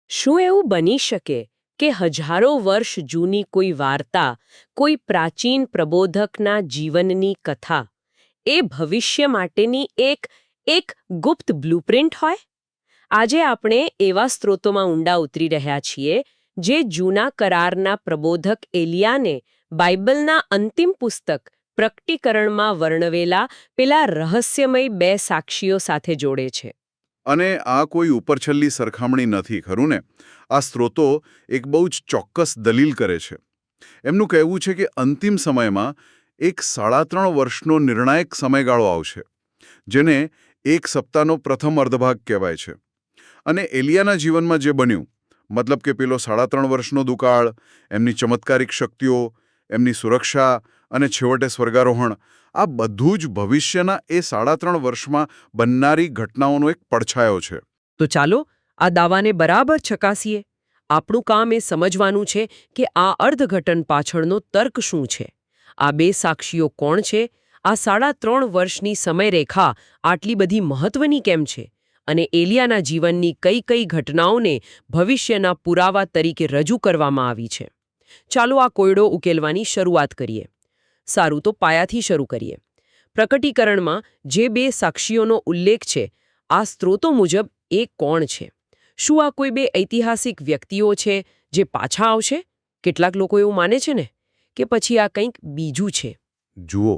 શું એવું બની શકે કે હજારો વર્ષ જૂની કોઈ વાર્તા, કોઈ પ્રાચીન પ્રબોધકના જીવનની કથા, એ ભવિષ્ય માટેની એક એક ગુપ્ત બ્લુપ્રિન્ટ હોય? આજે આપણે એવા સ્ત્રોતોમાં ઊંડા ઉતરી રહ્યા છીએ જે જૂના કરારના પ્રબોધક એલિયાને બાઇબલના અંતિમ પુસ્તક પ્રકટીકરણમાં વર્ણવેલા પેલા રહસ્યમય બે સાક્ષીઓ સાથે જોડે છે. અને આ કોઈ ઉપરછલ્લી સરખામણી નથી, ખરું ને? આ સ્ત્રોતો એક બહુ જ ચોક્કસ દલીલ કરે છે. એમનું કહેવું છે કે અંતિમ સમયમાં એક 3.5 વર્ષનો નિર્ણાયક સમયગાળો આવશે, જેને એક સપ્તાહનો પ્રથમ અર્ધભાગ કહેવાય છે. અને એલિયાના જીવનમાં જે બન્યું, મતલબ કે પેલો 3.5 વર્ષનો દુકાળ, એમની ચમત્કારિક શક્તિઓ, એમની સુરક્ષા અને છેવટે સ્વર્ગારોહણ, આ બધું જ ભવિષ્યના એ 3.5 વર્ષમાં બનનારી ઘટનાઓનો એક પડછાયો છે. તો ચાલો આ દાવાને બરાબર ચકાસીએ. આપણું કામ એ સમજવાનું છે કે આ અર્થઘટન પાછળનો તર્ક શું છે. આ બે સાક્ષીઓ કોણ છે? આ 3.5 વર્ષની સમયરેખા આટલી બધી મહત્વની કેમ છે? અને એલિયાના જીવનની કઈ કઈ ઘટનાઓને ભવિષ્યના પુરાવા તરીકે રજૂ કરવામાં આવી છે? ચાલો આ કોયડો ઉકેલવાની શરૂઆત કરીએ. સારું, તો પાયાથી શરૂ કરીએ. પ્રકટીકરણમાં જે બે સાક્ષીઓનો ઉલ્લેખ છે, આ સ્ત્રોતો મુજબ એ કોણ છે? શું આ કોઈ બે ઐતિહાસિક વ્યક્તિઓ છે જે પાછા આવશે? કેટલાક લોકો એવું માને છે ને કે પછી આ કંઈક બીજું છે. જુઓ,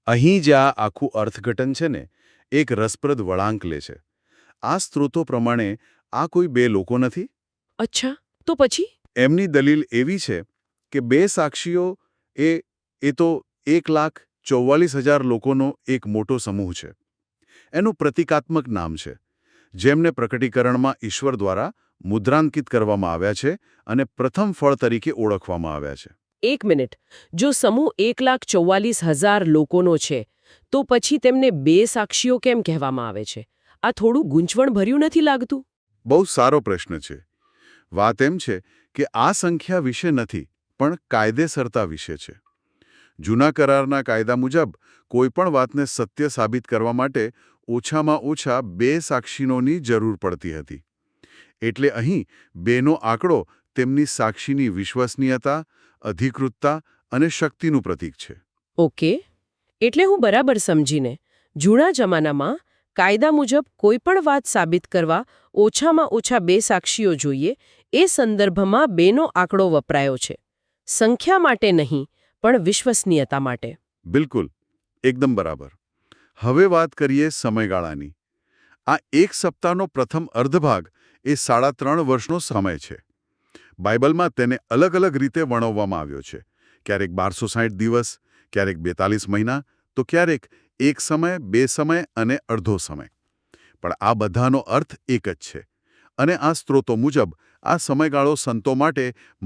અહીં જ આ આખું અર્થઘટન છે ને, એક રસપ્રદ વળાંક લે છે. આ સ્ત્રોતો પ્રમાણે આ કોઈ બે લોકો નથી. અચ્છા, તો પછી? એમની દલીલ એવી છે કે બે સાક્ષીઓ એ તો 1,44,000 લોકોનો એક મોટો સમૂહ છે. એનું પ્રતિકાત્મક નામ છે, જેમને પ્રકટીકરણમાં ઈશ્વર દ્વારા મુદ્રાંકિત કરવામાં આવ્યા છે અને પ્રથમ ફળ તરીકે ઓળખવામાં આવ્યા છે. એક મિનિટ, જો સમૂહ 1,44,000 લોકોનો છે, તો પછી તેમને બે સાક્ષીઓ કેમ કહેવામાં આવે છે? આ થોડું ગૂંચવણભર્યું નથી લાગતું? બહુ સારો પ્રશ્ન છે. વાત એમ છે કે આ સંખ્યા વિશે નથી, પણ કાયદેસરતા વિશે છે. જૂના કરારના કાયદા મુજબ કોઈપણ વાતને સત્ય સાબિત કરવા માટે ઓછામાં ઓછા બે સાક્ષીઓની જરૂર પડતી હતી. એટલે અહીં બેનો આંકડો તેમની સાક્ષીની વિશ્વસનીયતા, અધિકૃતતા અને શક્તિનું પ્રતીક છે. ઓકે, એટલે હું બરાબર સમજીને, જૂના જમાનામાં કાયદા મુજબ કોઈ પણ વાત સાબિત કરવા ઓછામાં ઓછા બે સાક્ષીઓ જોઈએ, એ સંદર્ભમાં બેનો આંકડો વપરાયો છે. સંખ્યા માટે નહીં, પણ વિશ્વસનીયતા માટે. બિલકુલ, એકદમ બરાબર. હવે વાત કરીએ સમયગાળાની. આ એક સપ્તાહનો પ્રથમ અર્ધભાગ એ 3.5 વર્ષનો સમય છે. બાઇબલમાં તેને અલગ અલગ રીતે વર્ણવવામાં આવ્યો છે. ક્યારેક 1260 દિવસ, ક્યારેક 42 મહિના, તો ક્યારેક એક સમય, બે સમય અને અડધો સમય. પણ આ બધાનો અર્થ એક જ છે. અને આ સ્ત્રોતો મુજબ આ સમયગાળો સંતો માટે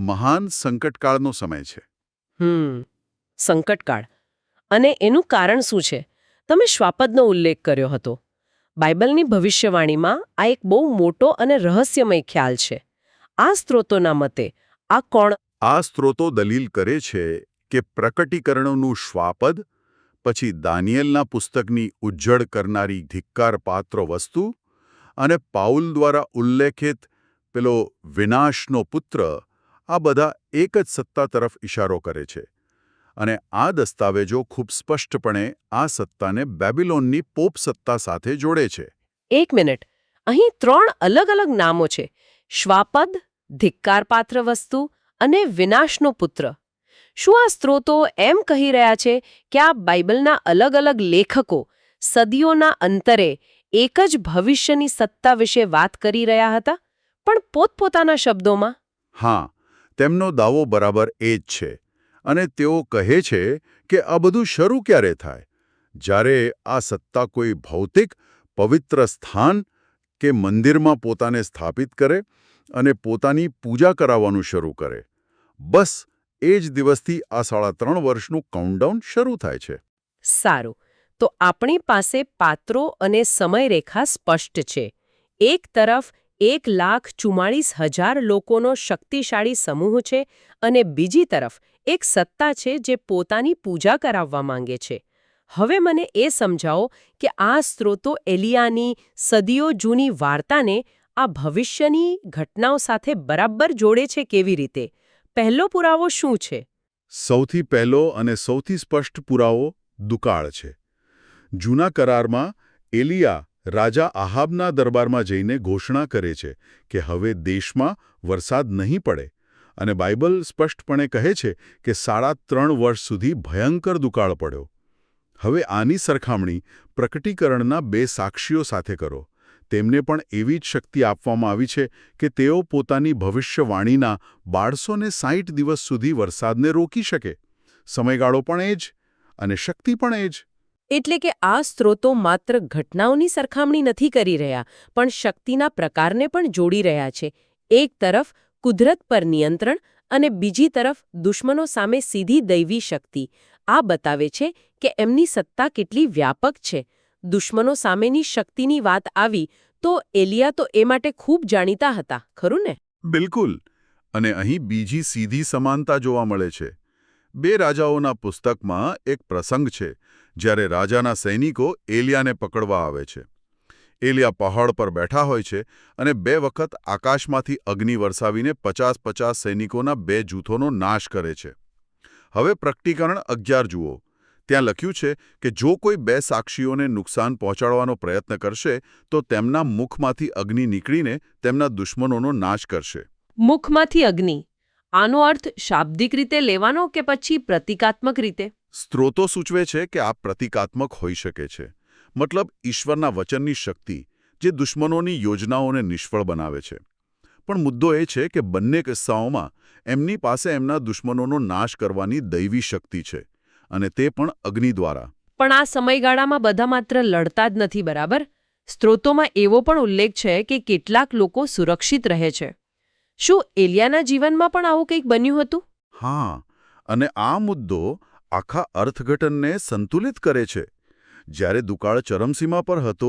મહાન સંકટકાળનો સમય છે. સંકટકાળ. અને એનું કારણ શું છે? તમે શ્વાપદનો ઉલ્લેખ કર્યો હતો. બાઇબલની ભવિષ્યવાણીમાં આ એક બહુ મોટો અને રહસ્યમય ખ્યાલ છે. આ સ્ત્રોતોના મતે આ કોણ? આ સ્ત્રોતો દલીલ કરે છે કે પ્રકટીકરણનું શ્વાપદ, પછી દાનિયેલના પુસ્તકની ઉજ્જડ કરનારી ધિક્કારપાત્ર વસ્તુ અને પાઉલ દ્વારા ઉલ્લેખિત પેલો વિનાશનો પુત્ર, આ બધા એક જ સત્તા તરફ ઇશારો કરે છે. અને આ દસ્તાવેજો ખૂબ સ્પષ્ટપણે આ સત્તાને બેબિલોનની પોપ સત્તા સાથે જોડે છે. એક મિનિટ, અહીં 3 અલગ અલગ નામો છે: શ્વાપદ, ધિક્કારપાત્ર વસ્તુ અને વિનાશનો પુત્ર. શું આ સ્ત્રોતો એમ કહી રહ્યા છે કે આ બાઇબલના અલગ અલગ લેખકો સદીઓના અંતરે એક જ ભવિષ્યની સત્તા વિશે વાત કરી રહ્યા હતા, પણ પોતપોતાના શબ્દોમાં? હા, તેમનો દાવો બરાબર એ જ છે. અને તેઓ કહે છે કે આ બધું શરૂ ક્યારે થાય? જ્યારે આ સત્તા કોઈ ભૌતિક, પવિત્ર સ્થાન કે મંદિરમાં પોતાને સ્થાપિત કરે અને પોતાની પૂજા કરાવવાનું શરૂ કરે. બસ એ જ દિવસથી આ 3.5 વર્ષનું કાઉન્ટડાઉન શરૂ થાય છે. સારું, તો આપણી પાસે પાત્રો અને સમયરેખા સ્પષ્ટ છે. એક તરફ 1,44,000 લોકોનો શક્તિશાળી સમૂહ છે અને બીજી તરફ એક સત્તા છે જે પોતાની પૂજા કરાવવા માંગે છે. હવે મને એ સમજાવો કે આ સ્ત્રોતો એલિયાની સદીઓ જૂની વાર્તાને આ ભવિષ્યની ઘટનાઓ સાથે બરાબર જોડે છે કેવી રીતે? પહેલો પુરાવો શું છે? સૌથી પહેલો અને સૌથી સ્પષ્ટ પુરાવો દુકાળ છે. જૂના કરારમાં એલિયા રાજા આહાબના દરબારમાં જઈને ઘોષણા કરે છે કે હવે દેશમાં વરસાદ નહીં પડે, અને બાઇબલ સ્પષ્ટપણે કહે છે કે 3.5 વર્ષ સુધી ભયંકર દુકાળ પડ્યો. હવે આની સરખામણી પ્રકટીકરણના 2 સાક્ષીઓ સાથે કરો. તેમને પણ એવી જ શક્તિ આપવામાં આવી છે કે તેઓ પોતાની ભવિષ્યવાણીના 1260 દિવસ સુધી વરસાદને રોકી શકે. સમયગાળો પણ એ જ અને શક્તિ પણ એ જ. એટલે કે આ સ્ત્રોતો માત્ર ઘટનાઓની સરખામણી નથી કરી રહ્યા, પણ શક્તિના પ્રકારને પણ જોડી રહ્યા છે. એક તરફ કુદરત પર નિયંત્રણ અને બીજી તરફ દુશ્મનો સામે સીધી દૈવી શક્તિ. આ બતાવે છે કે એમની સત્તા કેટલી વ્યાપક છે. દુશ્મનો સામેની શક્તિની વાત આવી તો એલિયા તો એ માટે ખૂબ જાણીતા હતા, ખરું ને? બિલકુલ. અને અહીં બીજી સીધી સમાનતા જોવા મળે છે. 2 રાજાઓના પુસ્તકમાં એક પ્રસંગ છે જ્યારે રાજાના સૈનિકો એલિયાને પકડવા આવે છે. એલિયા પહાડ પર બેઠા હોય છે અને 2 વખત આકાશમાંથી અગ્નિ વરસાવીને 50-50 સૈનિકોના 2 જૂથોનો નાશ કરે છે. હવે પ્રકટીકરણ 11 જુઓ. ત્યાં લખ્યું છે કે જો કોઈ 2 સાક્ષીઓને નુકસાન પહોંચાડવાનો પ્રયત્ન કરશે તો તેમના મુખમાંથી અગ્નિ નીકળીને તેમના દુશ્મનોનો નાશ કરશે. મુખમાંથી અગ્નિ. આનો અર્થ શાબ્દિક રીતે લેવાનો કે પછી પ્રતિકાત્મક રીતે? સ્ત્રોતો સૂચવે છે કે આ પ્રતિકાત્મક હોઈ શકે છે. મતલબ ઈશ્વરના વચનની શક્તિ જે દુશ્મનોની યોજનાઓને નિષ્ફળ બનાવે છે. પણ મુદ્દો એ છે કે બંને કિસ્સાઓમાં એમની પાસે એમના દુશ્મનોનો નાશ કરવાની દૈવી શક્તિ છે, અને તે પણ અગ્નિ દ્વારા. પણ આ સમયગાળામાં બધા માત્ર લડતા જ નથી, બરાબર? સ્ત્રોતોમાં એવો પણ ઉલ્લેખ છે કે કેટલાક લોકો સુરક્ષિત રહે છે. શું એલિયાના જીવનમાં પણ આવું કંઈક બન્યું હતું? હા, અને આ મુદ્દો આખા અર્થઘટનને સંતુલિત કરે છે. જ્યારે દુકાળ ચરમસીમા પર હતો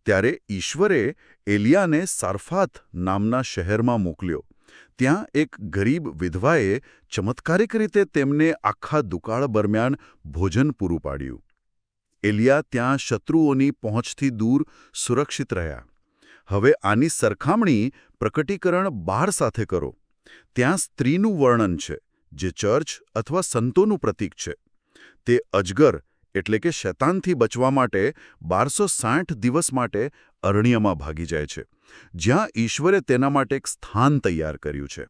ત્યારે ઈશ્વરે એલિયાને સારફાત નામના શહેરમાં મોકલ્યો. ત્યાં એક ગરીબ વિધવાએ ચમત્કારિક રીતે તેમને આખા દુકાળ દરમિયાન ભોજન પૂરું પાડ્યું. એલિયા ત્યાં શત્રુઓની પહોંચથી દૂર સુરક્ષિત રહ્યા. હવે આની સરખામણી પ્રકટીકરણ 12 સાથે કરો. ત્યાં સ્ત્રીનું વર્ણન છે જે ચર્ચ અથવા સંતોનું પ્રતીક છે. તે અજગર એટલે કે શૈતાનથી બચવા માટે 1260 દિવસ માટે અરણ્યમાં ભાગી જાય છે, જ્યાં ઈશ્વરે તેના માટે એક સ્થાન તૈયાર કર્યું છે.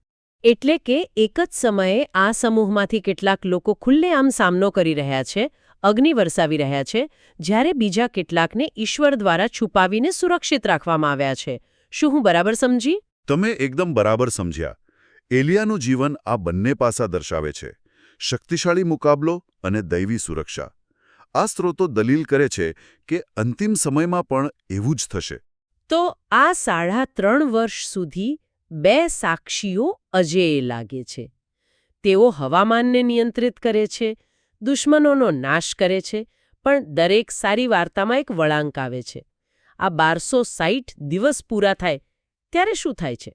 એટલે કે એક જ સમયે આ સમૂહમાંથી કેટલાક લોકો ખુલ્લેઆમ સામનો કરી રહ્યા છે, અગ્નિ વરસાવી રહ્યા છે, જ્યારે બીજા કેટલાકને ઈશ્વર દ્વારા છુપાવીને સુરક્ષિત રાખવામાં આવ્યા છે. શું હું બરાબર સમજી? તમે એકદમ બરાબર સમજ્યા. એલિયાનું જીવન આ બંને પાસા દર્શાવે છે, શક્તિશાળી મુકાબલો અને દૈવી સુરક્ષા. આ સ્ત્રોતો દલીલ કરે છે કે અંતિમ સમયમાં પણ એવું જ થશે. તો આ 3.5 વર્ષ સુધી 2 સાક્ષીઓ અજેય લાગે છે. તેઓ હવામાનને નિયંત્રિત કરે છે, દુશ્મનોનો નાશ કરે છે, પણ દરેક સારી વાર્તામાં એક વળાંક આવે છે. આ 1260 દિવસ પૂરા થાય ત્યારે શું થાય છે?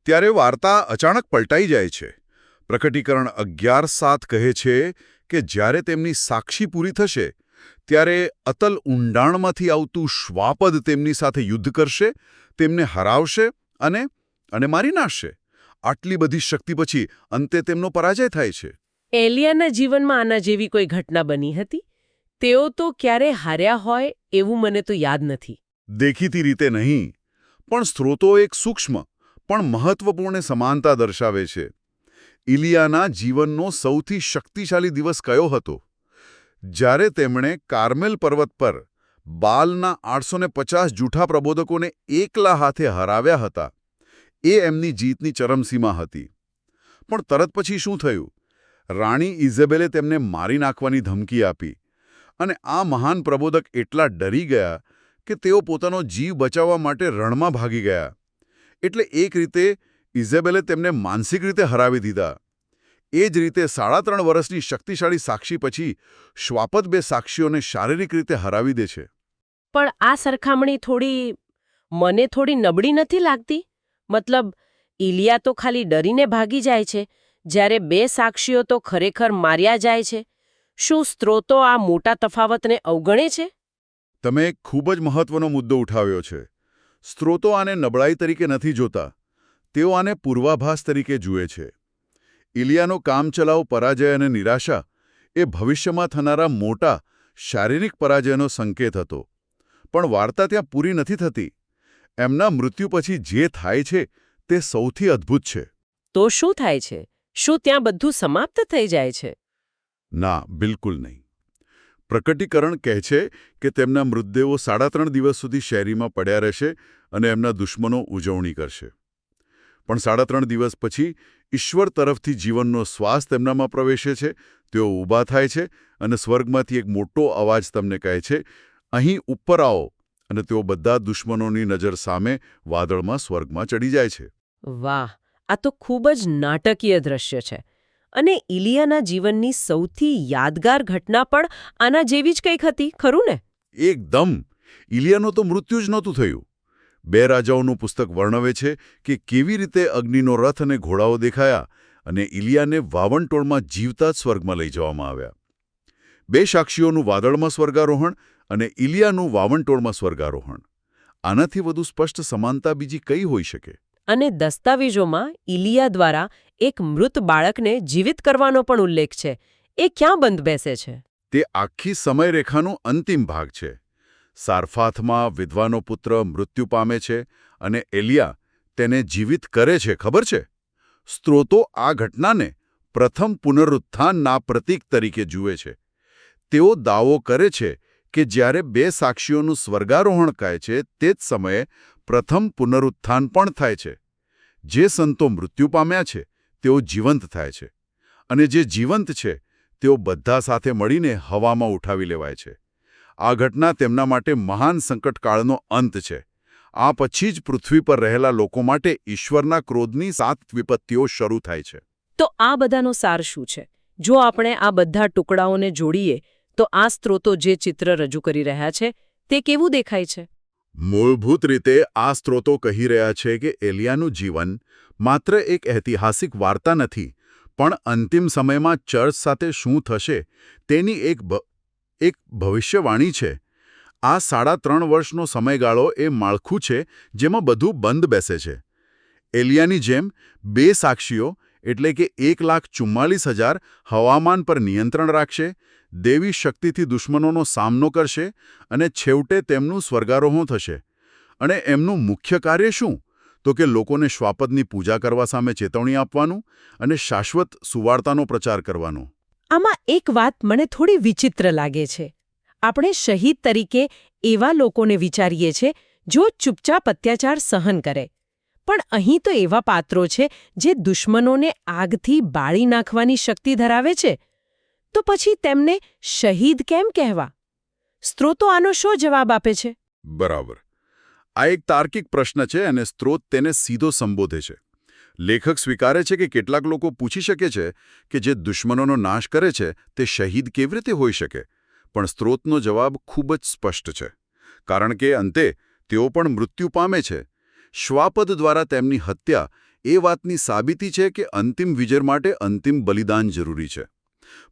ત્યારે વાર્તા અચાનક પલટાઈ જાય છે. પ્રકટીકરણ 11:7 કહે છે કે જ્યારે તેમની સાક્ષી પૂરી થશે ત્યારે અતલ ઊંડાણમાંથી આવતું શ્વાપદ તેમની સાથે યુદ્ધ કરશે, તેમને હરાવશે અને મારી નાખશે. આટલી બધી શક્તિ પછી અંતે તેમનો પરાજય થાય છે. એલિયાના જીવનમાં આના જેવી કોઈ ઘટના બની હતી? તેઓ તો ક્યારે હાર્યા હોય એવું મને તો યાદ નથી. દેખીતી રીતે નહીં, પણ સ્ત્રોતો એક સૂક્ષ્મ પણ મહત્વપૂર્ણ સમાનતા દર્શાવે છે. ઇલિયાના જીવનનો સૌથી શક્તિશાળી દિવસ કયો હતો? જ્યારે તેમણે કાર્મેલ પર્વત પર બાલના 850 જૂઠા પ્રબોધકોને એકલા હાથે હરાવ્યા હતા. એ એમની જીતની ચરમસીમા હતી. પણ તરત પછી શું થયું? રાણી ઇઝેબેલે તેમને મારી નાખવાની ધમકી આપી, અને આ મહાન પ્રબોધક એટલા ડરી ગયા કે તેઓ પોતાનો જીવ બચાવવા માટે રણમાં ભાગી ગયા. એટલે એક રીતે ઇઝેબેલે તેમને માનસિક રીતે હરાવી દીધા. એ જ રીતે 3.5 વર્ષની શક્તિશાળી સાક્ષી પછી શ્વાપદ 2 સાક્ષીઓને શારીરિક રીતે હરાવી દે છે. પણ આ સરખામણી મને થોડી નબળી નથી લાગતી? મતલબ, ઇલિયા તો ખાલી ડરીને ભાગી જાય છે, જ્યારે 2 સાક્ષીઓ તો ખરેખર માર્યા જાય છે. શું સ્ત્રોતો આ મોટા તફાવતને અવગણે છે? તમે એક ખૂબ જ મહત્વનો મુદ્દો ઉઠાવ્યો છે. સ્ત્રોતો આને નબળાઈ તરીકે નથી જોતા, તેઓ આને પૂર્વાભાસ તરીકે જુએ છે. ઇલિયાનો કામચલાઉ પરાજય અને નિરાશા એ ભવિષ્યમાં થનારા મોટા શારીરિક પરાજયનો સંકેત હતો. પણ વાર્તા ત્યાં પૂરી નથી થતી. એમના મૃત્યુ પછી જે થાય છે તે સૌથી અદ્ભુત છે. તો શું થાય છે? શું ત્યાં બધું સમાપ્ત થઈ જાય છે? ના, બિલકુલ નહીં. પ્રકટીકરણ કહે છે કે તેમના મૃતદેહો 3.5 દિવસ સુધી શેરીમાં પડ્યા રહેશે અને એમના દુશ્મનો ઉજવણી કરશે. પણ 3.5 દિવસ પછી ઈશ્વર તરફથી જીવનનો શ્વાસ તેમનામાં પ્રવેશે છે. તેઓ ઊભા થાય છે અને સ્વર્ગમાંથી એક મોટો અવાજ તમને કહે છે, અહીં ઉપર આવો, અને તેઓ બધા દુશ્મનોની નજર સામે વાદળમાં સ્વર્ગમાં ચડી જાય છે. વાહ, આ તો ખૂબ જ નાટકીય દ્રશ્ય છે. અને ઇલિયાના જીવનની સૌથી યાદગાર ઘટના પણ આના જેવી જ કંઈક હતી, ખરું ને? એકદમ. ઇલિયાનું તો મૃત્યુ જ નહોતું થયું. 2 રાજાઓનું પુસ્તક વર્ણવે છે કે કેવી રીતે અગ્નિનો રથ અને ઘોડાઓ દેખાયા અને ઇલિયાને વાવણટોળમાં જીવતા જ સ્વર્ગમાં લઈ જવામાં આવ્યા. 2 સાક્ષીઓનું વાદળમાં સ્વર્ગારોહણ અને ઇલિયાનું વાવણટોળમાં સ્વર્ગારોહણ. આનાથી વધુ સ્પષ્ટ સમાનતા બીજી કઈ હોઈ શકે? અને દસ્તાવેજોમાં ઇલિયા દ્વારા એક મૃત બાળકને જીવિત કરવાનો પણ ઉલ્લેખ છે. એ ક્યાં બંધ બેસે છે? તે આખી સમયરેખાનો અંતિમ ભાગ છે. સારફાથમાં વિધવાનો પુત્ર મૃત્યુ પામે છે અને એલિયા તેને જીવિત કરે છે, ખબર છે? સ્ત્રોતો આ ઘટનાને પ્રથમ પુનરુત્થાનના પ્રતીક તરીકે જુએ છે. તેઓ દાવો કરે છે કે જ્યારે 2 સાક્ષીઓનું સ્વર્ગારોહણ થાય છે તે જ સમયે પ્રથમ પુનરુત્થાન પણ થાય છે. જે સંતો મૃત્યુ પામ્યા છે તેઓ જીવંત થાય છે, અને જે જીવંત છે તેઓ બધા સાથે મળીને હવામાં ઉઠાવી લેવાય છે. આ ઘટના તેમના માટે મહાન સંકટકાળનો અંત છે. આ પછી જ પૃથ્વી પર રહેલા લોકો માટે ઈશ્વરના ક્રોધની 7 વિપત્તિઓ શરૂ થાય છે. તો આ બધાનો સાર શું છે? જો આપણે આ બધા ટુકડાઓને જોડીએ તો આ સ્ત્રોતો જે ચિત્ર રજૂ કરી રહ્યા છે તે કેવું દેખાય છે? મૂળભૂત રીતે આ સ્ત્રોતો કહી રહ્યા છે કે એલિયાનું જીવન માત્ર એક ઐતિહાસિક વાર્તા નથી, પણ અંતિમ સમયમાં ચર્ચ સાથે શું થશે તેની એક ભવિષ્યવાણી છે. આ 3.5 વર્ષનો સમયગાળો એ માળખું છે જેમાં બધું બંધ બેસે છે. એલિયાની જેમ 2 સાક્ષીઓ એટલે કે 1,44,000 હવામાન પર નિયંત્રણ રાખશે, દેવી શક્તિથી દુશ્મનોનો સામનો કરશે અને છેવટે તેમનું સ્વર્ગારોહણ થશે. અને એમનું મુખ્ય કાર્ય શું? તો કે લોકોને શ્વાપદની પૂજા કરવા સામે ચેતવણી આપવાનું અને શાશ્વત સુવાર્તાનો પ્રચાર કરવાનો. આમાં એક વાત મને થોડી વિચિત્ર લાગે છે. આપણે શહીદ તરીકે એવા લોકોને વિચારીએ છીએ જો ચૂપચાપ અત્યાચાર સહન કરે. પણ અહીં તો એવા પાત્રો છે જે દુશ્મનોને આગથી બાળી નાખવાની શક્તિ ધરાવે છે. તો પછી તેમને શહીદ કેમ કહેવા? સ્ત્રોતો આનો શો જવાબ આપે છે? બરાબર. આ એક તાર્કિક પ્રશ્ન છે અને સ્ત્રોત તેને સીધો સંબોધે છે. લેખક સ્વીકારે છે કે કેટલાક લોકો પૂછી શકે છે કે જે દુશ્મનોનો નાશ કરે છે તે શહીદ કેવી રીતે હોઈ શકે? પણ સ્ત્રોતનો જવાબ ખૂબ જ સ્પષ્ટ છે. કારણ કે અંતે તેઓ પણ મૃત્યુ પામે છે. શ્વાપદ દ્વારા તેમની હત્યા એ વાતની સાબિતી છે કે અંતિમ વિજય માટે અંતિમ બલિદાન જરૂરી છે.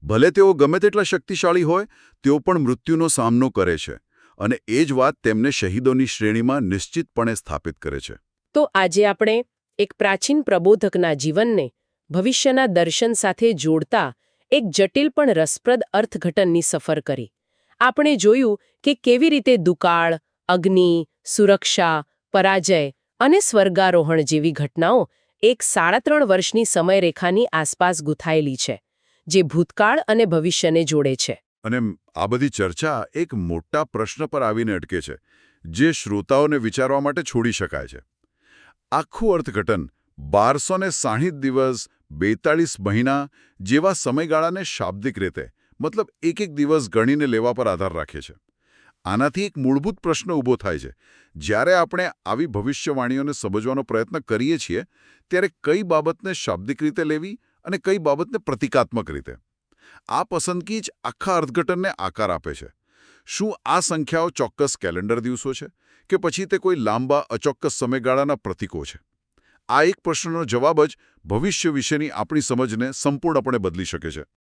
ભલે તેઓ ગમે તેટલા શક્તિશાળી હોય, તેઓ પણ મૃત્યુનો સામનો કરે છે. અને એ જ વાત તેમને શહીદોની શ્રેણીમાં નિશ્ચિતપણે સ્થાપિત કરે છે. તો આજે આપણે એક પ્રાચીન પ્રબોધકના જીવનને ભવિષ્યના દર્શન સાથે જોડતા એક જટિલ પણ રસપ્રદ અર્થઘટનની સફર કરી. આપણે જોયું કે કેવી રીતે દુકાળ, અગ્નિ, સુરક્ષા, પરાજય અને સ્વર્ગારોહણ જેવી ઘટનાઓ એક 3.5 વર્ષની સમયરેખાની આસપાસ ગૂંથાયેલી છે, જે ભૂતકાળ અને ભવિષ્યને જોડે છે. અને આ બધી ચર્ચા એક મોટા પ્રશ્ન પર આવીને અટકે છે, જે શ્રોતાઓને વિચારવા માટે છોડી શકાય છે. આખું અર્થઘટન 1260 દિવસ, 42 મહિના જેવા સમયગાળાને શાબ્દિક રીતે, મતલબ એક દિવસ ગણીને લેવા પર આધાર રાખે છે. આનાથી એક મૂળભૂત પ્રશ્ન ઊભો થાય છે. જ્યારે આપણે આવી ભવિષ્યવાણીઓને સમજવાનો પ્રયત્ન કરીએ છીએ ત્યારે કઈ બાબતને શાબ્દિક રીતે લેવી અને કઈ બાબતને પ્રતિકાત્મક રીતે? આ પસંદગી જ આખા અર્થઘટનને આકાર આપે છે. શું આ સંખ્યાઓ ચોક્કસ કેલેન્ડર દિવસો છે કે પછી તે કોઈ લાંબા અચોક્કસ સમયગાળાના પ્રતીકો છે? આ એક પ્રશ્નનો જવાબ જ ભવિષ્ય વિશેની આપણી સમજને સંપૂર્ણપણે બદલી શકે છે.